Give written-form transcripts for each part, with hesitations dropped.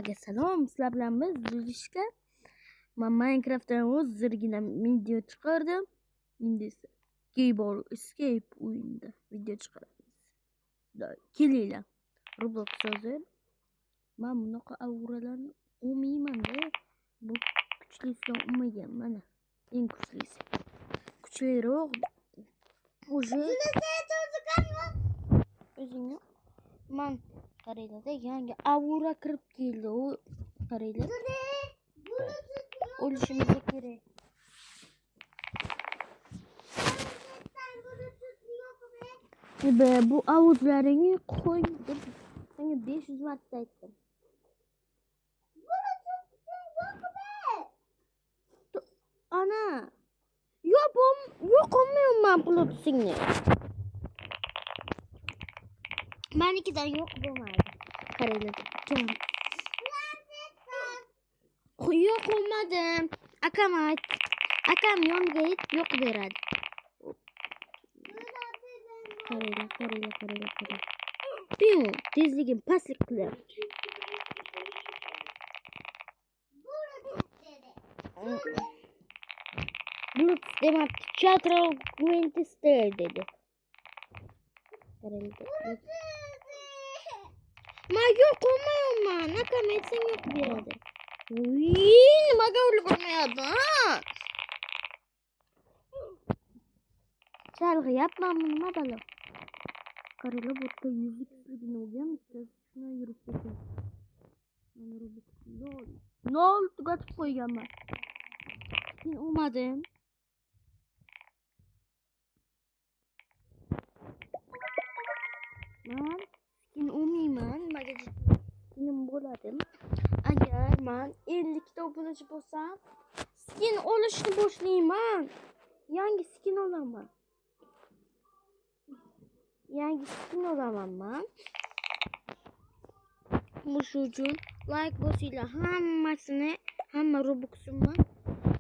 Hammaga salom. Sizlar bilan biz Zulishka. Men Minecraft'dan o'zirgina video chiqardim. Endi esa Keyboard Escape o'yinida video chiqaramiz. Kelinglar. Roblox hozir. Men bunaqa auralarni o'mayman-da. Bu kuchlisidan o'magan mana. Eng kuchlisi. Kuchliroq. O'zi o'zingni men qaranglar, yangi aura kirib keldi. U qaranglar. Olishimiz kerak. Bu avuzlaringni qo'y deb senga 500 marta aytdim. Ana. Yo'q olmayman pulotingni. Manikidan yo'q bo'lmaydi. Qaranglar. Yo'q olmadim. Akam yoniga yetib yo'q beradi. Qaranglar. Piu, tezligim pastlik qilyapti. Bulut demabdi, Chatro Gwentester dedi. Qaranglar. Men yo'q olmayman. Akam aytsang yo'q beradi. Nimaga o'lg'olmayapti? Chalg'iyapman, nima balo? Qaranglar, bu yerda 100xligini o'rganibdi. Shuna yurib ketdi. Mana lol tugatib qo'yganman. Men olmadim. Men skin olmayman. Nimaga skinim bo'ladi? Agar men 50 ta obunachi bo'lsam, skin olishni boshlayman. Yangi skin olaman. Men. Shu uchun like bosinglar, hamma Robux'imni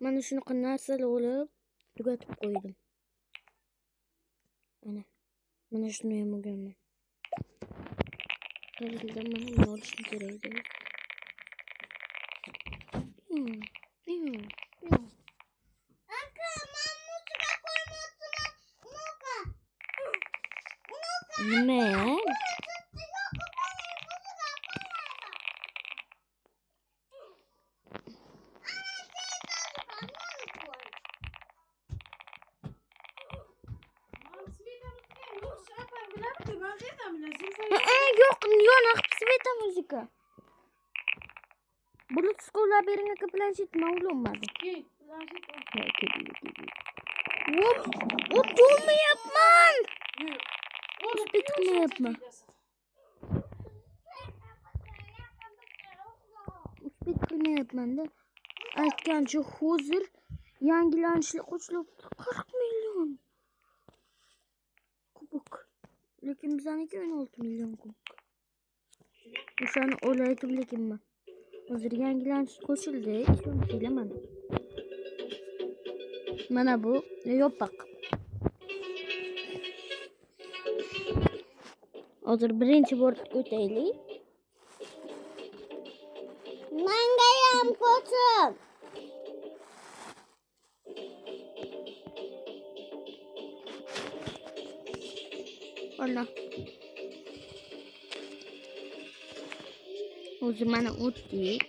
mana shunaqa narsalar olib tugatib qo'ydim. Mana shuni ham olganman. Qaranglar, mana olishim kerak edi. Nima? Yo'q, Sveta muzika. Bulut skola bering aka planshet ma'lumadi. O'tmayapman. O'tmayapman. Qilmayapman-da. Aytgancha hozir yangilanishlar qo'shilibdi. 40 million kubok. Lekin bizaniki 16 million kubok. O'shani o'ylaydim, lekin men hozir yangilanish qo'shildi. Ishonchinglar mana bu yopiq. Hozir birinchi bortga o'taylik. Menga ham qo'shib. Ola. Hozir mana o'tdik.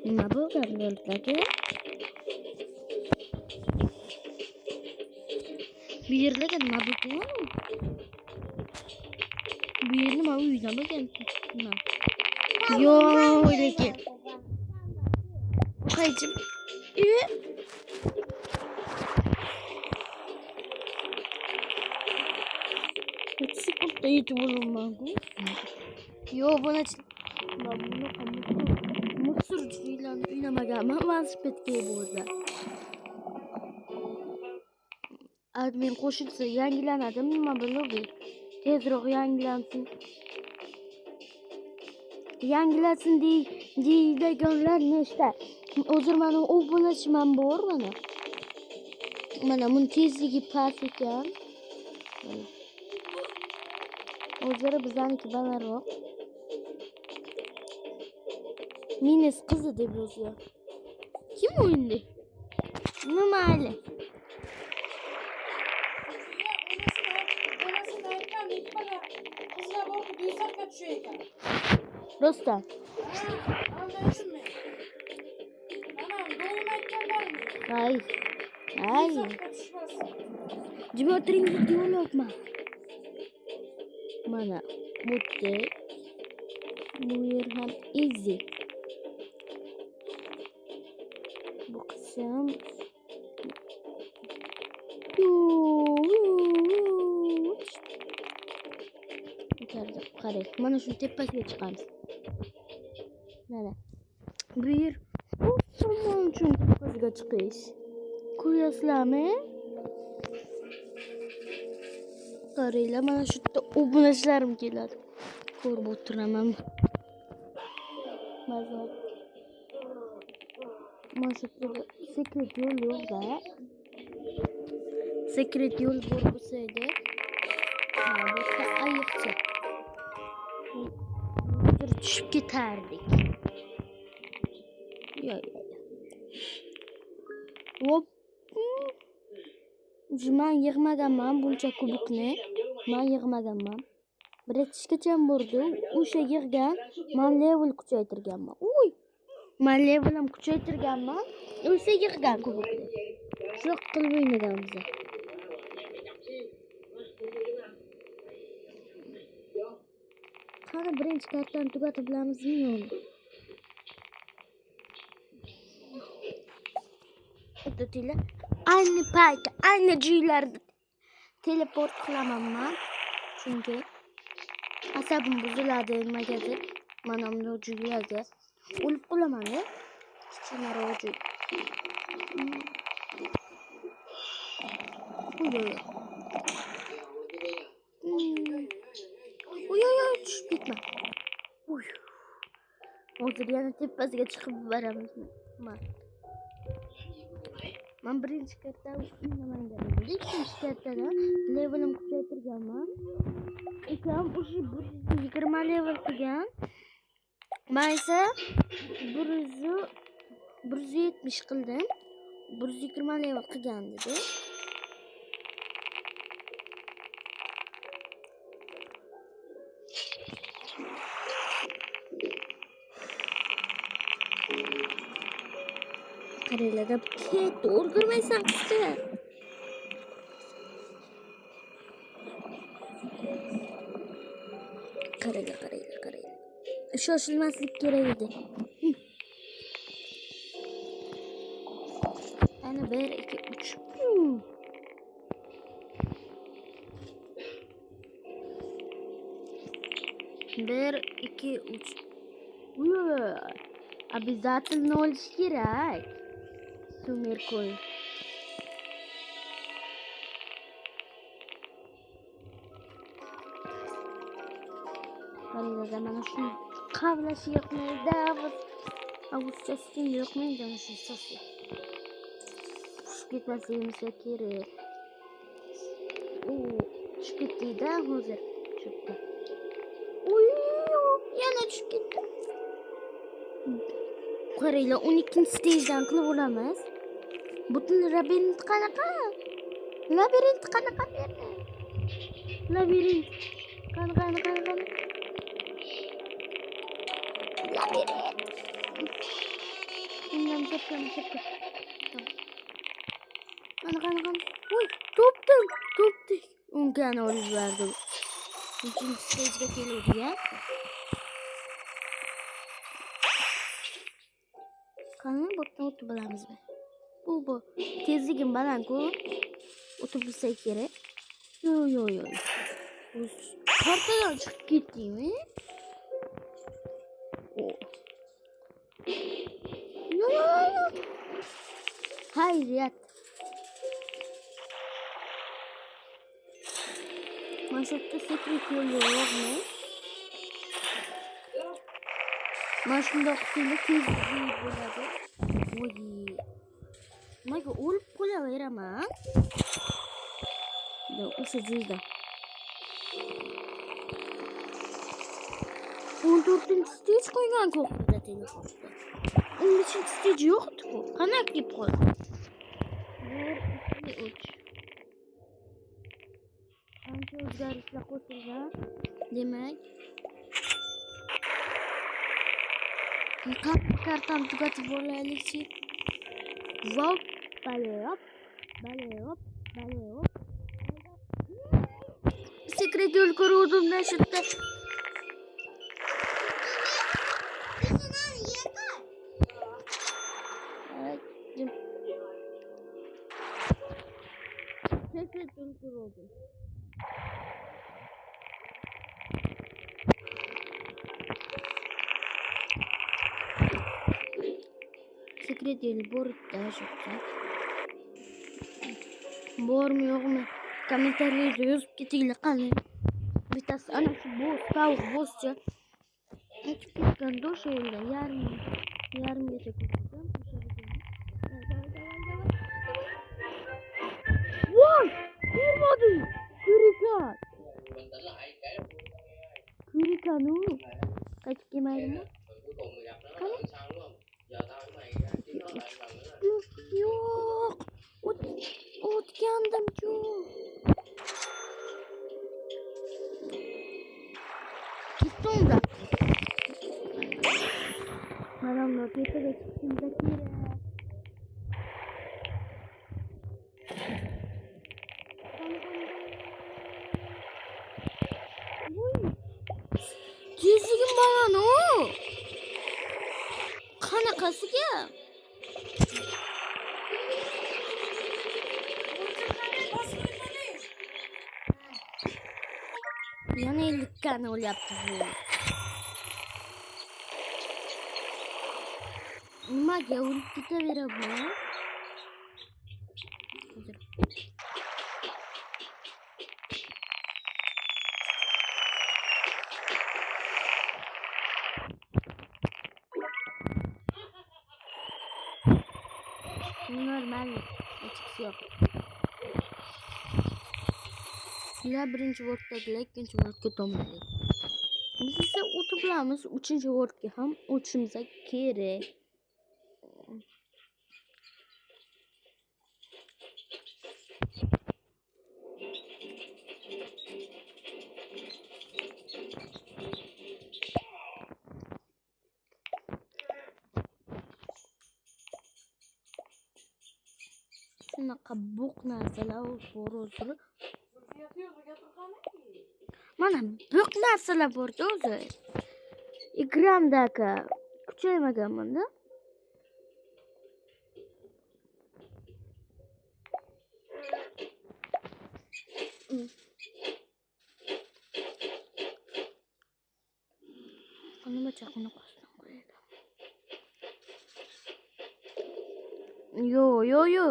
Nima bo'lgan yo'ldagi? Bu yerga nima bo'lgan? Bu yer nima uydan bo'lgan? Nima? Yo'q, lekin. Qaychim? Sekundda yetib olmayman-ku. Yo'q, buni musurchilarni o'ynamaganman. Velosipedga bo'ldi. Admin qo'shilsa yangilanadimi, nima biladi? Tezroq yangilansin. Yangilansin deydiganlar nechta? Hozir mana obunachim bor mana. Mana buni tezligi past ekan. Hozir bizaniki balandroq. Minis qizi deb yozgan. Kim o'yindi? Nima hali? Dostlar. Hayır. Hayır. Cibotring video yokma. Mana mutte. Bu yer ham easy. Bu kısım. Qarang, mana shu tepasiga chiqamiz. Mana. Bu yer osmon uchun tepasiga chiqish. Ko'ryapsizlarmi? Qaranglar, mana shu yerda obunachalarim keladi. Ko'rib o'tiraman. Mazor. Mana shu yerda sekret yo'l yo'q-da. Sekret yo'l bor bo'lsa edi. Mana bu yerda ayiqcha. Tushib ketardik. Yo. Hop. Men yig'maganman buncha kubikni. Men yig'maganman. Bir yetishgacha bordi. O'sha yig'gan, men level kuchaytirganman. Uy. Men levelim kuchaytirganman. O'sha yig'gan kubikni. Shuq qilib o'ynaganmiz. Qani birinchi kartani tugatib bilamizmi yo'qmi? Aytdilar, ayni paytda, ayni joylarda teleport qilaman men. Chunki asabim buziladi nimagadir. Mana bunday joylarda o'lib qolaman-da. Kichkinaroq joy. Uy, tushib ketma. Uy. Hozir yana tepasiga chiqib boramizmi? Men birinchi karta o'ynamangan edim. Ikkinchi kartada levelim kuchaytirganman. Ukam o'sha 120 level qilgan. Men esa 170 qildim. 120 level qilgan dedi. Qaranglar, ketdi, o'rgirmaysan qizi. Qaranglar. Shoshilmaslik kerak edi. Ana 1 2 3. Bir, iki, üç. Обязательно olish kerak. Sumer koy. Qaranglar, mana shu qavlashi yoqmaydi. Avgustchasi yoqmaydi mana shu so'si. Tushib ketmasligimiz kerak. Tushib ketdi-da hozir. Tushibdi. Yana tushib ketdi. Qaranglar, 12-stejdan qilib olamiz. Butun labirint qanaqa? Labirint qanaqa berdi? Labirint. Qanaqa? Labirint. Bundan chapkam. Qanaqa? Uy, topdik. Ungan olib berdi. 3-stejga keldi ya. Qani bo'tdan o'tib bilamizmi? Bu tezligim baland-ku. O'tib bilsak kerak. Yo'q. Kartadan chiqib ketdingmi? Yo'q. Hayriyat. Mana shu yerda sekret yo'l yo'qmi? Mana shundoq qilib tezlik bo'ladi. Voy. Nimaga o'lib qolaveraman? O'sha joyda. 14-stej qo'ygan ko'pda. telefonda. Onun için stage yoktu bu. Kana klip koy. 1, 2, 3. Qancha o'zgarishlar qo'shilgan. Demak, kartam tugatib olaylikchi. Vop, baleyop, baleyop, baleyop. Sekret yo'l ko'ruvdim-da shu yerda. Sekret yo'l ko'ruvdim. Sekret yo'l borda shu yerda. Bormi yo'qmi? Kommentariyada yozib ketinglar qani. Bittasi ana shu boss, tavuk bosscha. O'tib ketganda o'sha yerda yarmgacha ko'rdim. Voy! Ko'rmadim. Kurikanu. Qaytib kelmaydimi? Yo'q. O'tgandim yo'q. Ketdim-da. Mana bu tepaga chiqishimda kerak. Tezligim baland o. Qanaqasiga? Yana 50 tane olyapti bu. Nimaga o'lib ketaveribman? Normal. Hech yo'q. Sizlar birinchi workdagilar ikkinchi workga tomlaydi. Biz esa o'tib bilamiz, uchinchi workga ham o'tishimiz kerak. Shunaqa buq narsalar bor o'zi. Mana buq narsalar bor-da o'zi. Ekrandaqa kuchaymaganman-da. Nima chaqini qosdan qo'yadi. Yo.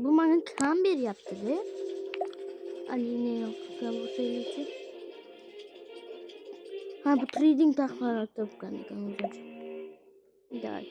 Bu menga kam beryapti-da. Aline yo'qqa bo'lsa-chi. Ha, bu trading taxminot topgan ekan o'zimcha. Dal.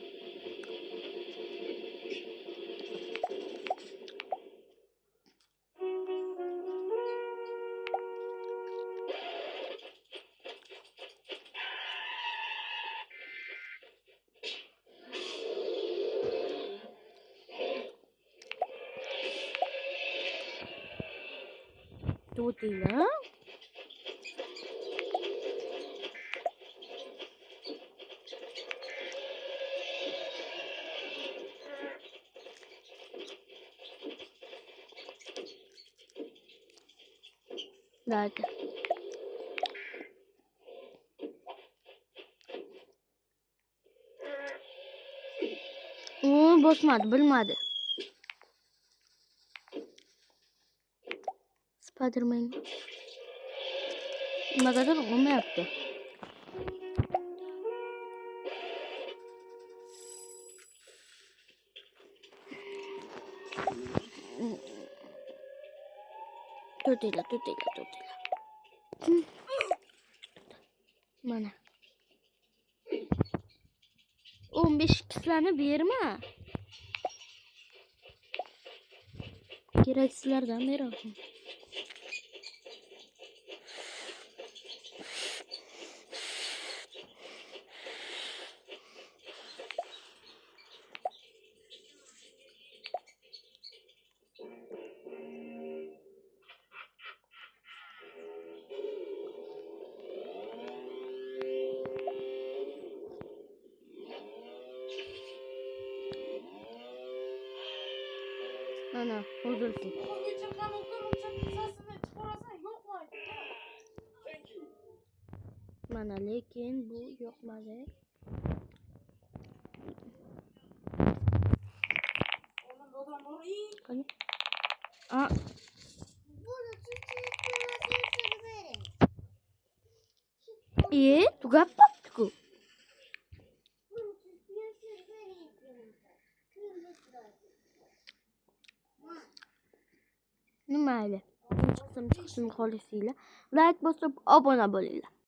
Tutila. Nerede? Bosmadı, bilmedi. Spiderman. Ne kadar onu yaptı. Tutila. Mana. 15 kislarni berma. Keraksizlardan beramiz. Huzursiz. Mana lekin bu yoqmadi. Qani? A, tugab qopti-ku. Mayli. Chiqsin xolisinglar. Like bosib, obuna bo'linglar.